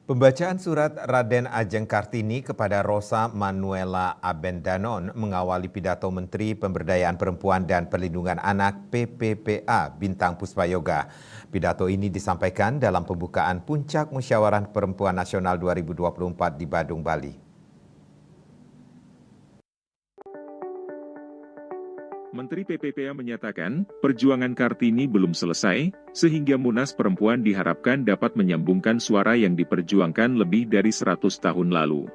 Pembacaan surat Raden Ajeng Kartini kepada Rosa Manuela Abendanon mengawali pidato Menteri Pemberdayaan Perempuan dan Perlindungan Anak PPPA Bintang Puspayoga. Pidato ini disampaikan dalam pembukaan Puncak Musyawarah Perempuan Nasional 2024 di Badung, Bali. Menteri PPPA menyatakan, perjuangan Kartini belum selesai, sehingga Munas Perempuan diharapkan dapat menyambungkan suara yang diperjuangkan lebih dari 100 tahun lalu.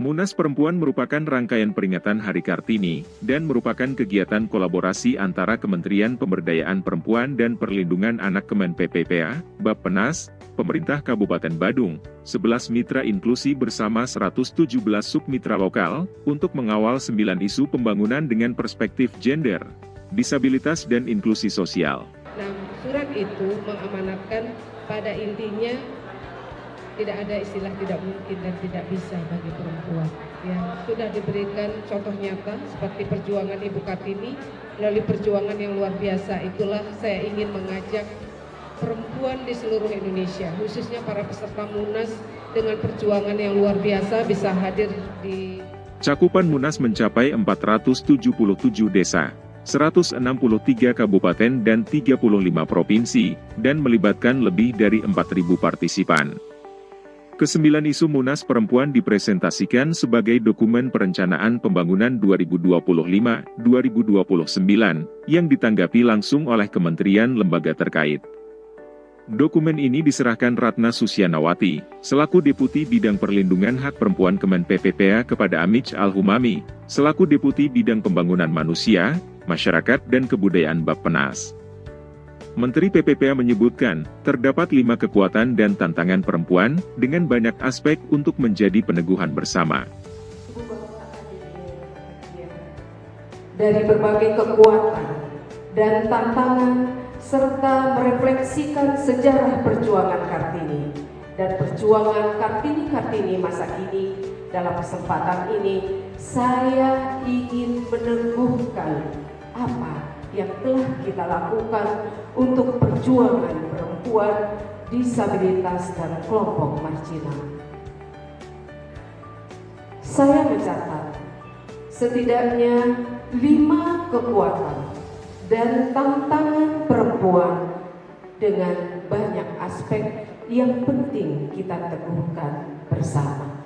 Munas Perempuan merupakan rangkaian peringatan Hari Kartini, dan merupakan kegiatan kolaborasi antara Kementerian Pemberdayaan Perempuan dan Perlindungan Anak Kemen PPPA, Bappenas, Pemerintah Kabupaten Badung, 11 mitra inklusi bersama 117 submitra lokal, untuk mengawal 9 isu pembangunan dengan perspektif gender, disabilitas dan inklusi sosial. Nah, surat itu mengamanatkan pada intinya tidak ada istilah tidak mungkin dan tidak bisa bagi perempuan. Ya, sudah diberikan contoh nyata seperti perjuangan Ibu Kartini melalui perjuangan yang luar biasa. Itulah saya ingin mengajak perempuan di seluruh Indonesia, khususnya para peserta Munas dengan perjuangan yang luar biasa bisa hadir di... Cakupan Munas mencapai 477 desa, 163 kabupaten dan 35 provinsi, dan melibatkan lebih dari 4.000 partisipan. Kesembilan isu Munas Perempuan dipresentasikan sebagai dokumen perencanaan pembangunan 2025-2029, yang ditanggapi langsung oleh kementerian lembaga terkait. Dokumen ini diserahkan Ratna Susyanawati, selaku Deputi Bidang Perlindungan Hak Perempuan Kemen PPPA kepada Amich Al-Humami, selaku Deputi Bidang Pembangunan Manusia, Masyarakat dan Kebudayaan Bappenas. Menteri PPPA menyebutkan, terdapat 5 kekuatan dan tantangan perempuan, dengan banyak aspek untuk menjadi peneguhan bersama. Dari berbagai kekuatan dan tantangan, serta merefleksikan sejarah perjuangan Kartini, dan perjuangan Kartini masa kini. Dalam kesempatan ini, saya ingin meneguhkan apa yang telah kita lakukan untuk perjuangan perempuan, disabilitas, dan kelompok marginal. Saya mencatat setidaknya 5 kekuatan dan tantangan perempuan dengan banyak aspek yang penting kita teguhkan bersama.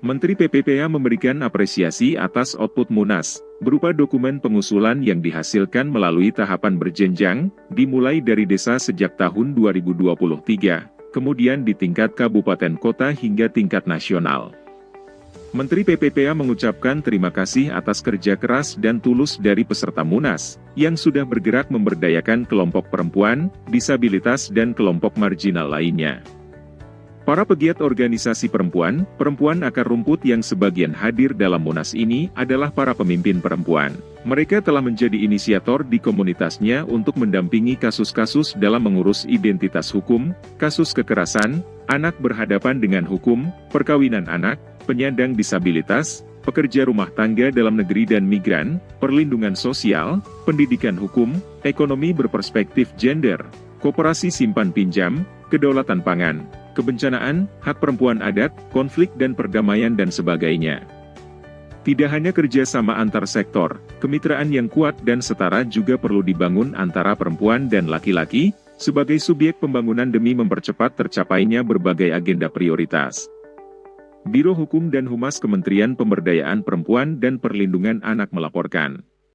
Menteri PPPA memberikan apresiasi atas output Munas, berupa dokumen pengusulan yang dihasilkan melalui tahapan berjenjang, dimulai dari desa sejak tahun 2023, kemudian di tingkat kabupaten kota hingga tingkat nasional. Menteri PPPA mengucapkan terima kasih atas kerja keras dan tulus dari peserta Munas, yang sudah bergerak memberdayakan kelompok perempuan, disabilitas dan kelompok marginal lainnya. Para pegiat organisasi perempuan akar rumput yang sebagian hadir dalam Munas ini adalah para pemimpin perempuan. Mereka telah menjadi inisiator di komunitasnya untuk mendampingi kasus-kasus dalam mengurus identitas hukum, kasus kekerasan, anak berhadapan dengan hukum, perkawinan anak, penyandang disabilitas, pekerja rumah tangga dalam negeri dan migran, perlindungan sosial, pendidikan hukum, ekonomi berperspektif gender, koperasi simpan pinjam, kedaulatan pangan, kebencanaan, hak perempuan adat, konflik dan perdamaian dan sebagainya. Tidak hanya kerjasama antar sektor, kemitraan yang kuat dan setara juga perlu dibangun antara perempuan dan laki-laki, sebagai subjek pembangunan demi mempercepat tercapainya berbagai agenda prioritas. Biro Hukum dan Humas Kementerian Pemberdayaan Perempuan dan Perlindungan Anak melaporkan.